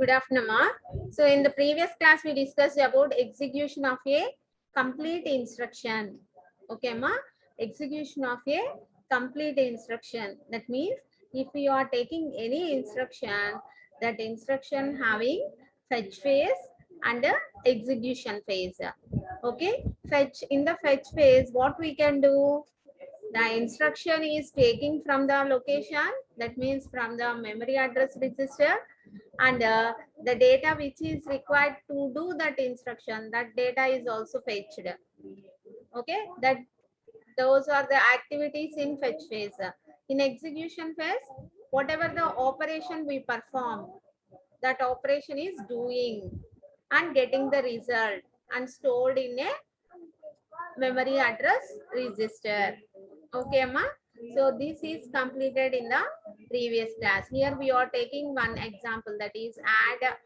Good afternoon, Ma. So in the previous class, we discussed about execution of a complete instruction. Okay, Ma. Execution of a complete instruction. That means if you are taking any instruction, that instruction having fetch phase and a execution phase. Okay, fetch in the fetch phase, what we can do? The instruction is taking from the location, that means from the memory address register, and the data which is required to do that instruction, that data is also fetched. Okay, that those are the activities in fetch phase. In execution phase, whatever the operation we perform, that operation is doing and getting the result and stored in a memory address register. Okay, Ma. So this is completed in the previous class. Here we are taking one example, that is add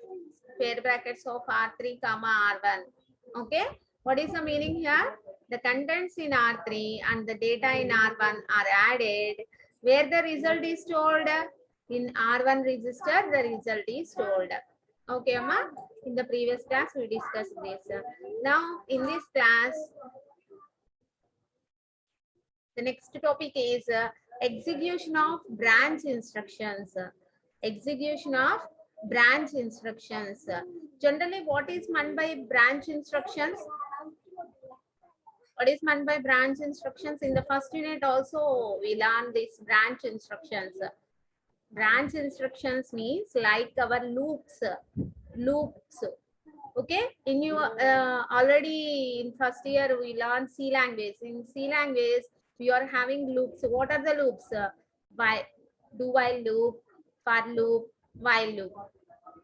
square brackets of R3 comma R1. Okay. What is the meaning here? The contents in R3 and the data in R1 are added. Where the result is stored? In R1 register, the result is stored. Okay, Ma. In the previous class, we discussed this. Now, in this class, the next topic is execution of branch instructions. Execution of branch instructions. Generally, what is meant by branch instructions? What is meant by branch instructions? In the first unit also, we learned this branch instructions. Branch instructions means like our loops. Loops. Okay, in your already in first year we learned C language. In C language, we are having loops. What are the loops? While, do while loop, for loop, while loop.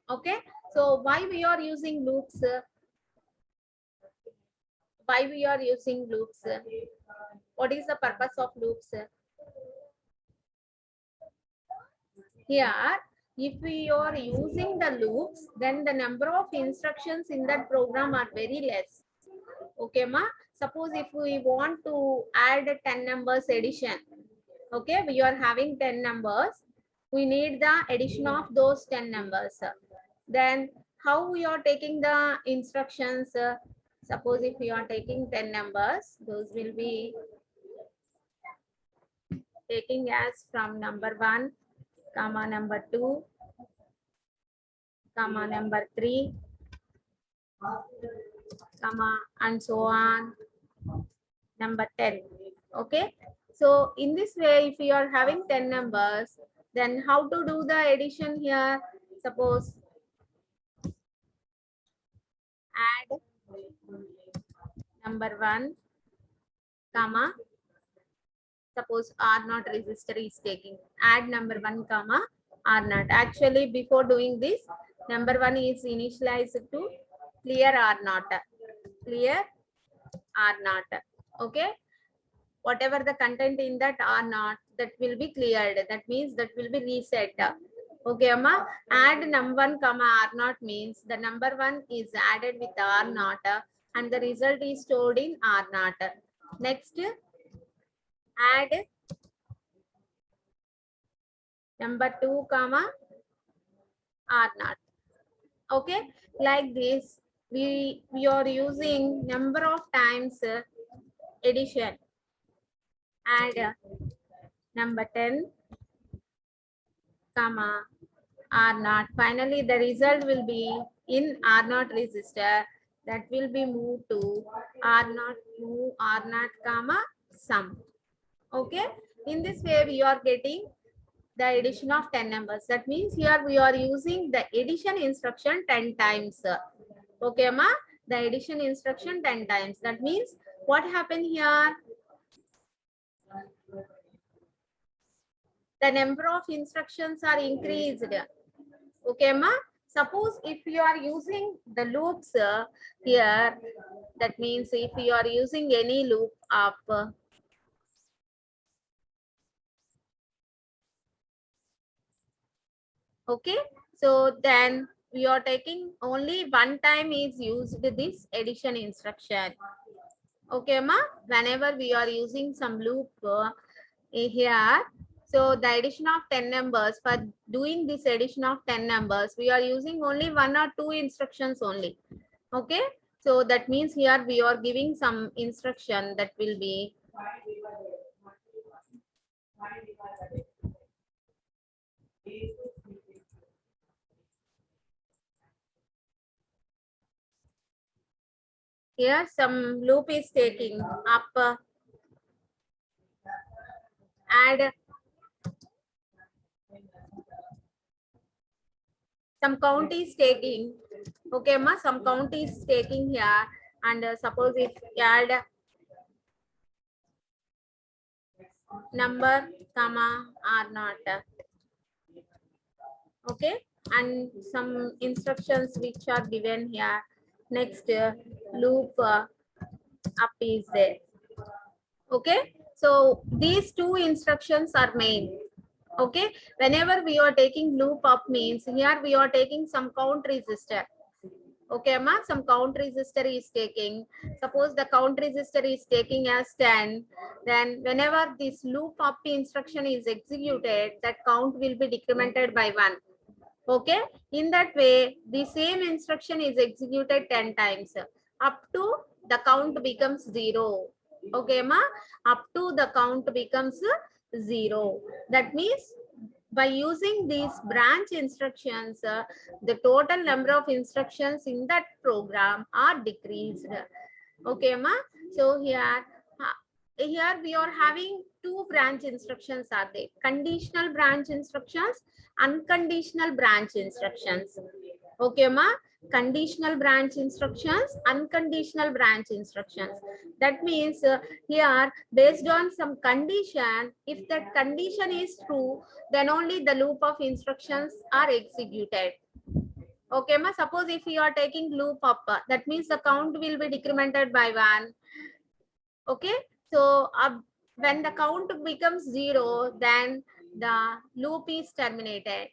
Okay, so why we are using loops? Why we are using loops? What is the purpose of loops? Here, if we are using the loops, then the number of instructions in that program are very less. Okay, Ma. Suppose if we want to add 10 numbers addition, okay, we are having 10 numbers. We need the addition of those 10 numbers. Then how we are taking the instructions? Suppose if we are taking 10 numbers, those will be taking as from number 1, comma number 2, comma number 3, comma and so on, number 10. Okay, so in this way, if you are having 10 numbers, then how to do the addition here? Suppose add number 1, comma, suppose R0 register is taking, add number 1, comma R0. Actually, before doing this, number 1 is initialized to clear R0. Clear R0. Okay, whatever the content in that R0, that will be cleared. That means that will be reset. Okay, Amma. Add number 1, comma R0 means the number 1 is added with R0 and the result is stored in R0. Next, add number 2, comma R0. Okay, like this, we are using number of times addition. Add number 10, comma R0. Finally, the result will be in R0 register, that will be moved to R0, move R0, comma sum. Okay, in this way we are getting the addition of 10 numbers. That means here we are using the addition instruction 10 times. Okay, Ma, the addition instruction 10 times. That means what happened here? The number of instructions are increased. Okay, Ma. Suppose if you are using the loops here, that means if you are using any loop of okay, so then we are taking only one time is used this addition instruction. Okay, Ma. Whenever we are using some loop here, So the addition of 10 numbers, for doing this addition of 10 numbers, we are using only 1 or 2 instructions only. Okay. So that means here we are giving some instruction that will be here some loop is taking up, add some count is taking. Okay, ma, some count is taking here, and suppose if add number comma or not. Okay, and some instructions which are given here. Next loop up is there. Okay, so these two instructions are main. Okay, whenever we are taking loop up means here we are taking some count register. Okay, ma, some count register is taking. Suppose the count register is taking as 10, then whenever this loop up instruction is executed, that count will be decremented by 1. Okay, in that way, the same instruction is executed 10 times up to the count becomes 0. Okay, ma, up to the count becomes 0. That means by using these branch instructions, the total number of instructions in that program are decreased. Okay, ma. So here we are having two branch instructions are there: conditional branch instructions, unconditional branch instructions. Okay, ma. Conditional branch instructions, unconditional branch instructions. That means here based on some condition, if that condition is true, then only the loop of instructions are executed. Okay, ma. Suppose if you are taking loop up, that means the count will be decremented by 1. Okay, so when the count becomes 0, then the loop is terminated.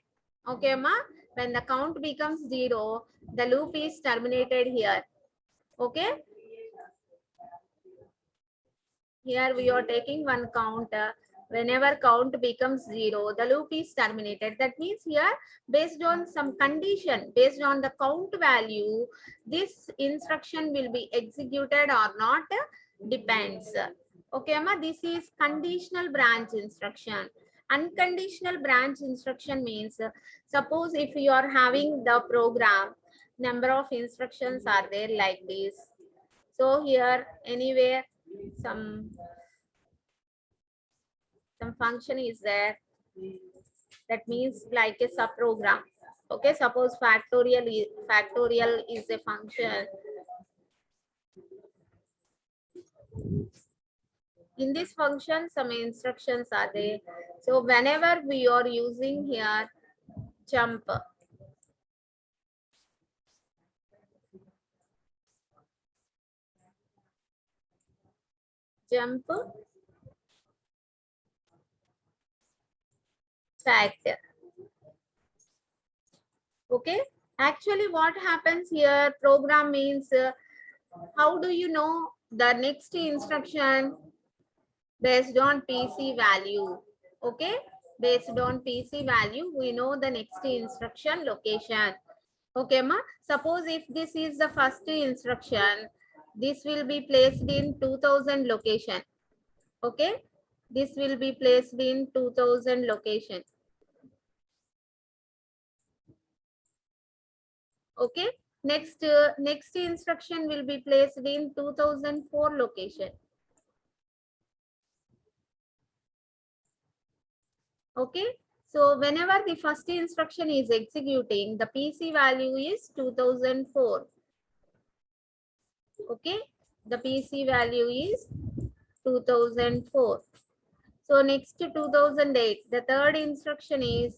Okay, ma. When the count becomes 0, the loop is terminated here. Okay, here we are taking one count. Whenever count becomes 0, the loop is terminated. That means here, based on some condition, based on the count value, this instruction will be executed or not depends. Okay, ma, this is conditional branch instruction. Unconditional branch instruction means, suppose if you are having the program, number of instructions are there like this. So here, anywhere, some function is there. That means like a subprogram. Okay, suppose factorial is a function. In this function, some instructions are there. So whenever we are using here jump, fact. Okay, actually what happens here, program means how do you know the next instruction? Based on PC value. Okay, based on PC value, we know the next instruction location. Okay, ma. Suppose if this is the first instruction, this will be placed in 2000 location. Okay, this will be placed in 2000 location. Okay, next instruction will be placed in 2004 location. Okay, so whenever the first instruction is executing, the PC value is 2004. Okay, the PC value is 2004. So next to 2008, the third instruction is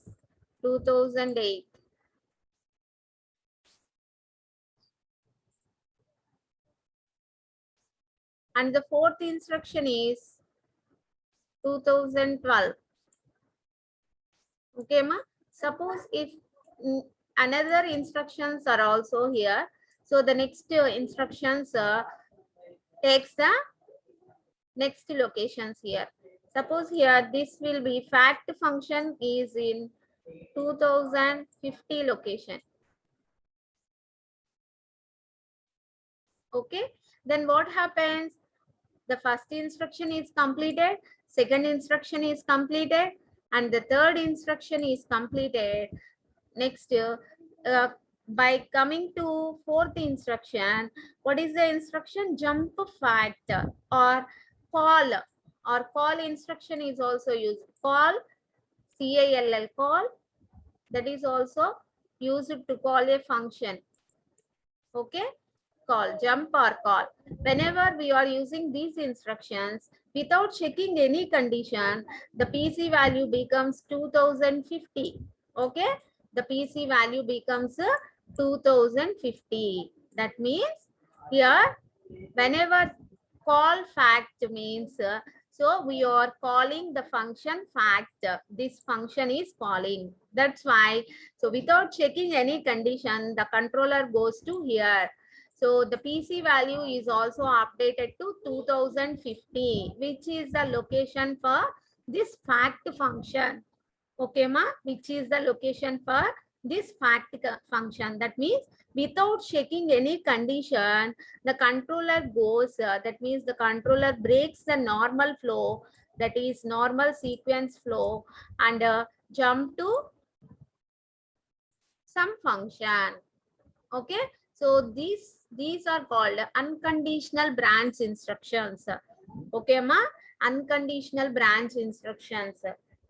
2008. And the fourth instruction is 2012. Okay, ma. Suppose if another instructions are also here, so the next instructions takes the next locations here. Suppose here this will be fact function is in 2050 location. Okay, then what happens? The first instruction is completed, second instruction is completed, and the third instruction is completed. Next, by coming to fourth instruction, what is the instruction? Jump fact or call, or call instruction is also used. Call, call, call, that is also used to call a function. Okay, call, jump or call. Whenever we are using these instructions, without checking any condition, the PC value becomes 2050. Okay, the PC value becomes 2050. That means here, whenever call fact means, so we are calling the function fact. This function is calling. That's why, so without checking any condition, the controller goes to here. So the PC value is also updated to 2050, which is the location for this fact function. Okay, ma, which is the location for this fact function. That means without checking any condition, the controller goes, that means the controller breaks the normal flow, that is normal sequence flow, and jump to some function. Okay, so these are called unconditional branch instructions. Okay, ma, unconditional branch instructions.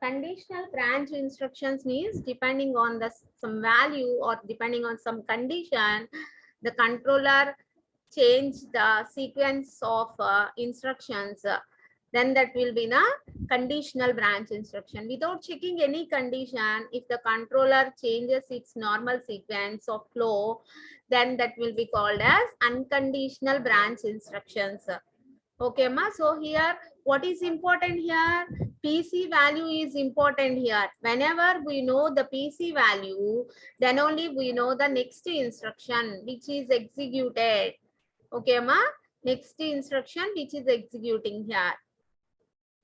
Conditional branch instructions means depending on the some value or depending on some condition, the controller change the sequence of instructions. Then that will be a conditional branch instruction. Without checking any condition, if the controller changes its normal sequence of flow, then that will be called as unconditional branch instructions. Okay, ma. So here, what is important here? PC value is important here. Whenever we know the PC value, then only we know the next instruction which is executed. Okay, ma. Next instruction which is executing here.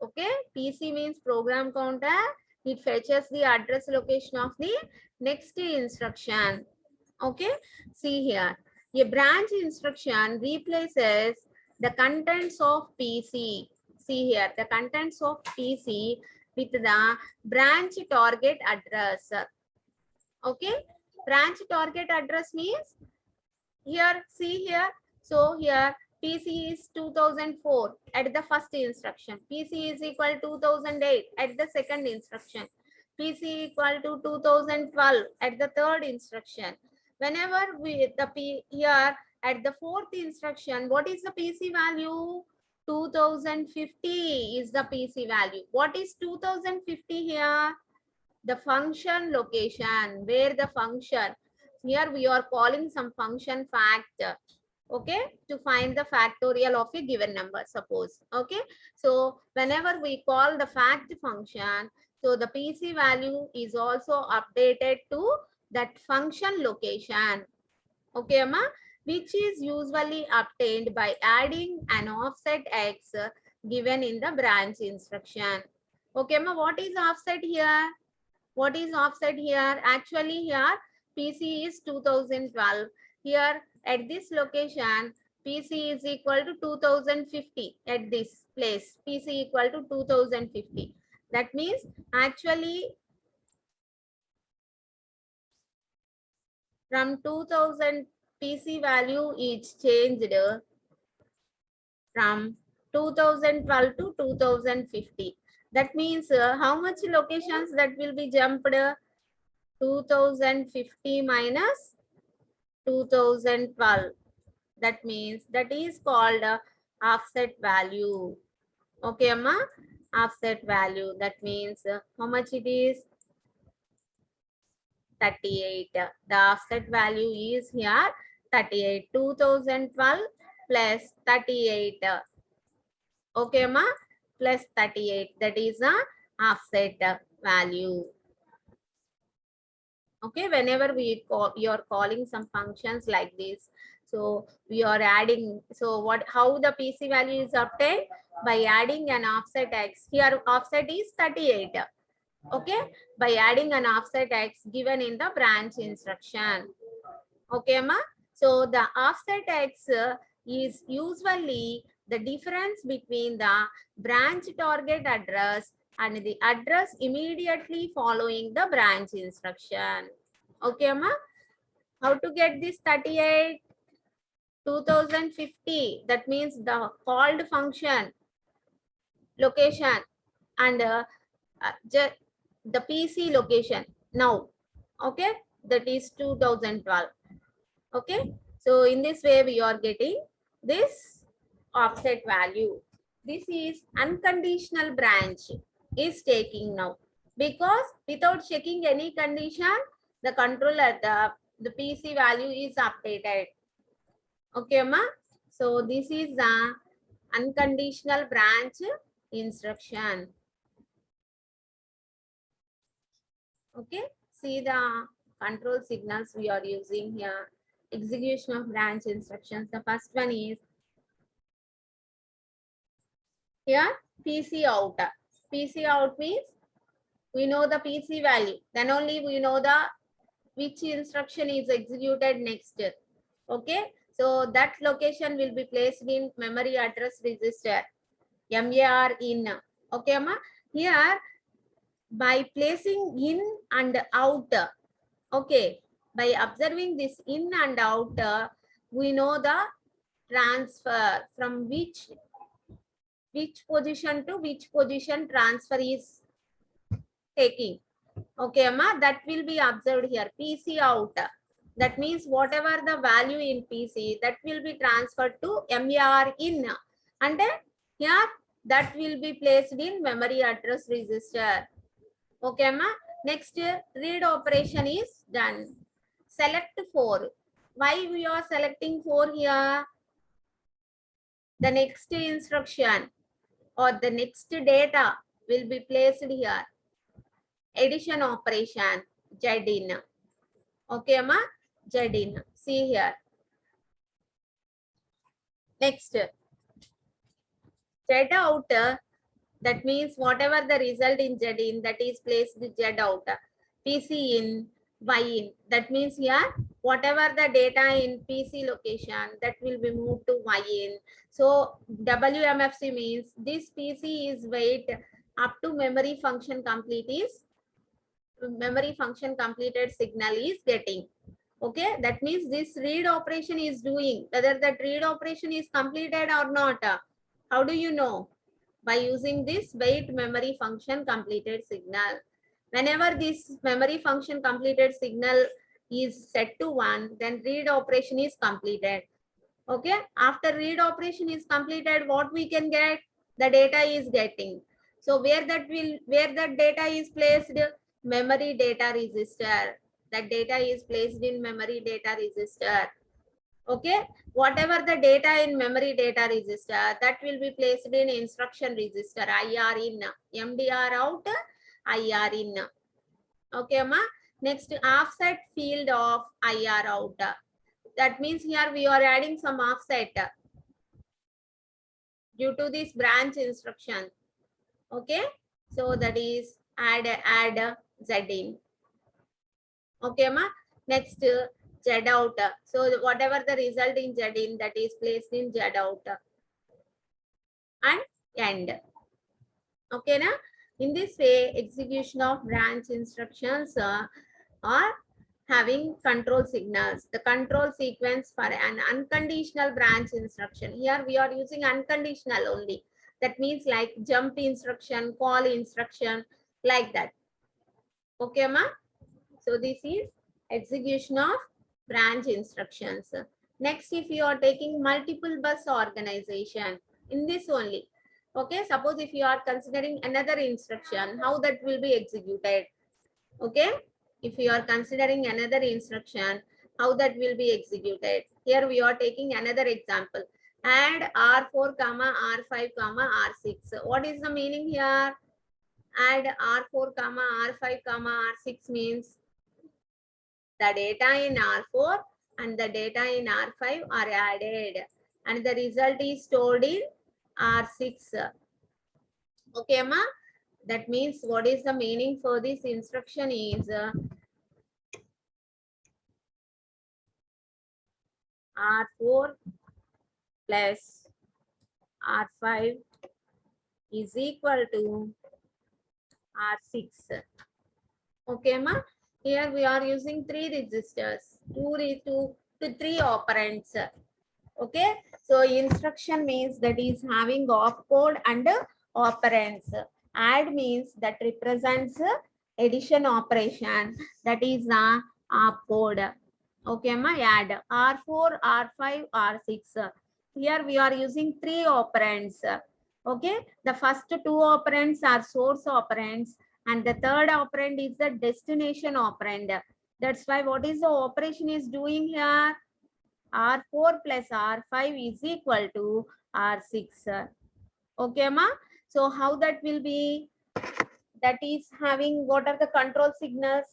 Okay, PC means program counter. It fetches the address location of the next instruction. Okay, see here. A branch instruction replaces the contents of PC. See here, the contents of PC with the branch target address. Okay, branch target address means here, see here. So here PC is 2004 at the first instruction. PC is equal to 2008 at the second instruction. PC equal to 2012 at the third instruction. Whenever we the P here at the fourth instruction, what is the PC value? 2050 is the PC value. What is 2050 here? The function location, where the function. Here we are calling some function fact. Okay, to find the factorial of a given number, suppose. Okay, so whenever we call the fact function, so the PC value is also updated to that function location. Okay, ma, which is usually obtained by adding an offset x given in the branch instruction. Okay, ma, what is offset here? What is offset here? Actually here PC is 2012. Here at this location PC is equal to 2050. At this place PC equal to 2050. That means actually from 2000 PC value is changed from 2012 to 2050. That means how much locations that will be jumped? 2050 minus 2012. That means that is called offset value. Okay, amma, offset value. That means how much it is? 38. The offset value is here 38. 2012 plus 38. Okay, amma, plus 38. That is a offset value. Okay, whenever we are calling some functions like this, so we are adding, so what, how the PC value is obtained? By adding an offset x. Here offset is 38. Okay, by adding an offset x given in the branch instruction. Okay, ma. So the offset x is usually the difference between the branch target address and the address immediately following the branch instruction. Okay, ma. How to get this 38? 2050. That means the called function location and the PC location now. Okay, that is 2012. Okay, so in this way we are getting this offset value. This is unconditional branch is taking now, because without checking any condition, the controller, the PC value is updated. Okay, ma. So this is the unconditional branch instruction. Okay, see the control signals we are using here. Execution of branch instructions. The first one is here PC out. PC out means we know the PC value. Then only we know the which instruction is executed next. Okay, so that location will be placed in memory address register. MAR in. Okay, ma. Here by placing in and out. Okay, by observing this in and out, we know the transfer from which position to which position transfer is taking. Okay, Amma, that will be observed here. PC out. That means whatever the value in PC, that will be transferred to MAR in. And then here, that will be placed in memory address register. Okay, Amma. Next, read operation is done. Select 4. Why we are selecting 4 here? The next instruction or the next data will be placed here. Addition operation, Z in. Okay, ma? Z in. See here. Next, Z out. That means whatever the result in Z in, that is placed Z out. PC in, Y in. That means here, whatever the data in PC location, that will be moved to Y in. So WMFC means this PC is wait up to memory function complete is memory function completed signal is getting. Okay, that means this read operation is doing whether that read operation is completed or not. How do you know? By using this wait memory function completed signal. Whenever this memory function completed signal is set to 1, then read operation is completed. Okay, after read operation is completed, what we can get? The data is getting. So where that data is placed? Memory data register. That data is placed in memory data register. Okay, whatever the data in memory data register, that will be placed in instruction register. IR in, MDR out, IR in. Okay, ma. Next, offset field of IR out. That means here we are adding some offset due to this branch instruction. Okay, so that is add Z in. Okay, ma. Next, Z out. So whatever the result in Z in, that is placed in Z out and end. Okay, na. In this way, execution of branch instructions are having control signals. The control sequence for an unconditional branch instruction. Here we are using unconditional only. That means like jump instruction, call instruction, like that. Okay, ma. So this is execution of branch instructions. Next, if you are taking multiple bus organization, in this only. Okay, suppose if you are considering another instruction, how that will be executed. Okay, if you are considering another instruction, how that will be executed. Here we are taking another example. Add R4 comma R5 comma R6. What is the meaning here? Add R4 comma R5 comma R6 means the data in R4 and the data in R5 are added and the result is stored in R6. Okay, ma? That means what is the meaning for this instruction is R4 plus R5 is equal to R6. Okay, ma? Here we are using 3 registers, to 3 operands. Okay, so instruction means that is having opcode and operands. Add means that represents addition operation, that is the opcode. Okay, ma? Add R4, R5, R6. Here we are using 3 operands. Okay, the first 2 operands are source operands and the third operand is the destination operand. That's why what is the operation is doing here? R4 plus R5 is equal to R6. Okay, ma? So how that will be? That is having, what are the control signals?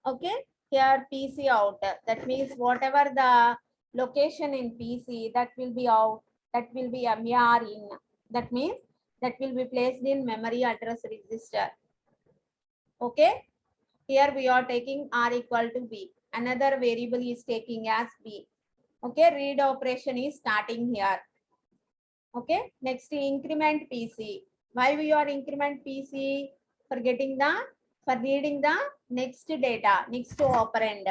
Okay, here PC out. That means whatever the location in PC, that will be out. That will be MER in. That means that will be placed in memory address register. Okay, here we are taking R equal to B. Another variable is taking as B. Okay, read operation is starting here. Okay, next increment PC. Why we are increment PC? For reading the next data, next operand.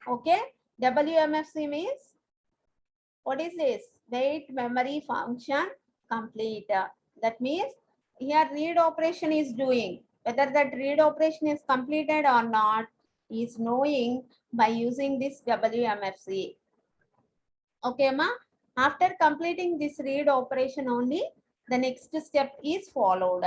Okay, WMFC means, what is this? Wait memory function complete. That means here read operation is doing. Whether that read operation is completed or not is knowing by using this WMFC. Okay, ma? After completing this read operation only, the next step is followed.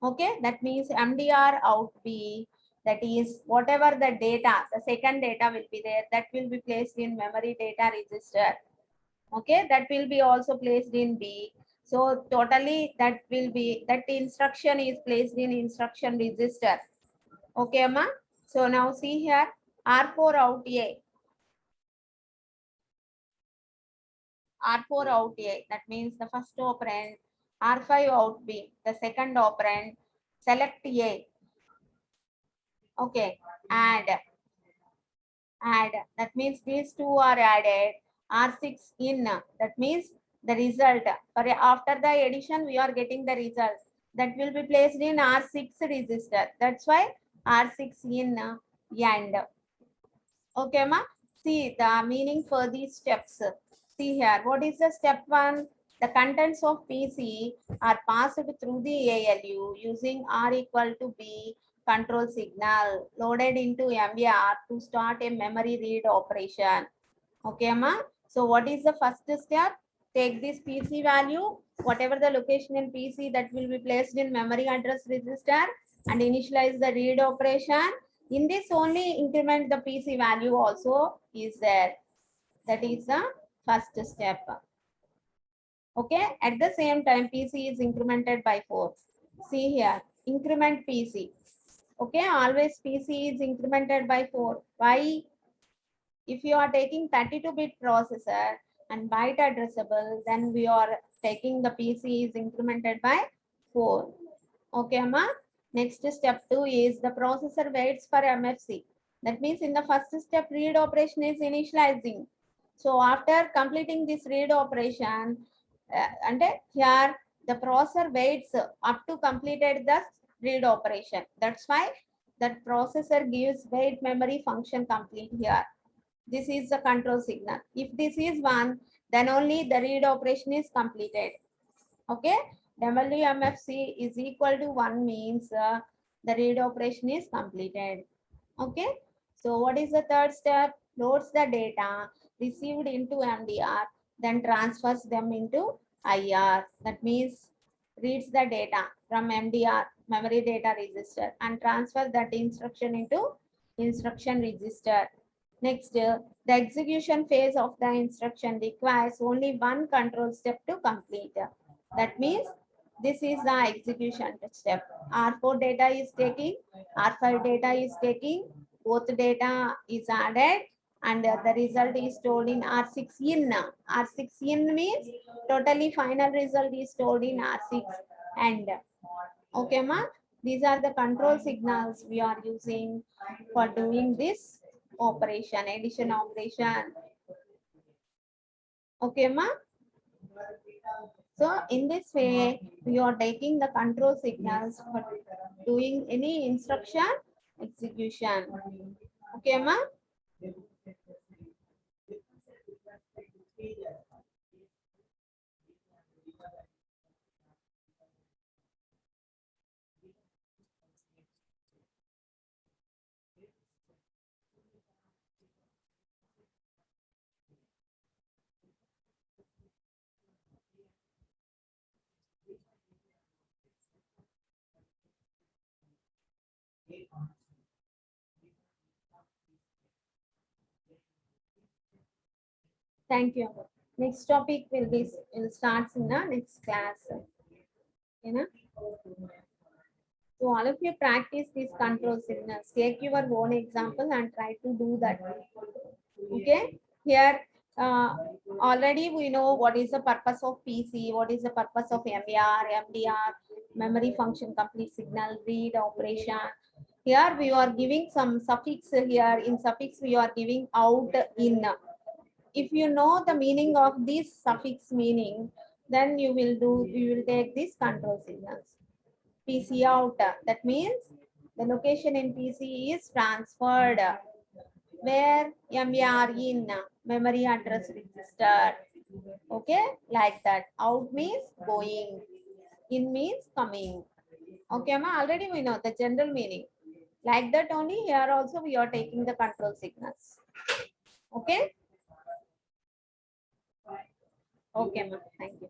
Okay, that means MDR out B, that is whatever the data, the second data will be there, that will be placed in memory data register. Okay, that will be also placed in B. So totally that will be, that instruction is placed in instruction register. Okay, ma? So now see here, R4 out A. R4 out A, that means the first operand, R5 out B, the second operand, select A. Okay, add, that means these two are added, R6 in, that means the result, or after the addition we are getting the result, that will be placed in R6 register. That's why R6 in end. Okay, ma? See the meaning for these steps. See here, what is the step 1? The contents of PC are passed through the ALU using R equal to B control signal loaded into MER to start a memory read operation. Okay, ma? So what is the first step? Take this PC value, whatever the location in PC, that will be placed in memory address register and initialize the read operation. In this only increment the PC value also is there. That is the first step. Okay, at the same time PC is incremented by 4. See here, increment PC. Okay, always PC is incremented by 4. Why? If you are taking 32-bit processor and byte addressable, then we are taking the PC is incremented by 4. Okay, ma? Next step 2 is the processor waits for MFC. That means in the first step, read operation is initializing. So after completing this read operation, and here the processor waits up to completed the read operation. That's why that processor gives wait memory function complete here. This is the control signal. If this is 1, then only the read operation is completed. Okay, WMFC is equal to 1 means the read operation is completed. Okay, so what is the third step? Loads the data received into MDR, then transfers them into IR. That means reads the data from MDR, memory data register, and transfer that instruction into instruction register. Next, the execution phase of the instruction requires only one control step to complete. That means This is the execution step. R4 data is taking, R5 data is taking, both data is added, and the result is stored in R6 in. R6 in means totally final result is stored in R6 and. Okay, ma? These are the control signals we are using for doing this operation, addition operation. Okay, ma? So in this way, we are taking the control signals for doing any instruction execution. Okay, ma? Thank you. Next topic will start in the next class. You know? So all of you practice these control signals. Take your own example and try to do that. Okay. Here already we know what is the purpose of PC, what is the purpose of MBR, MDR, memory function complete signal, read operation. Here we are giving some suffix here. In suffix we are giving out, in. If you know the meaning of this suffix meaning, then you will take these control signals. PC out, that means the location in PC is transferred, where MAR in, memory address register. Okay, like that. Out means going, in means coming. Okay, ma, already we know the general meaning. Like that only here also we are taking the control signals. Okay. Okay, ma. Thank you.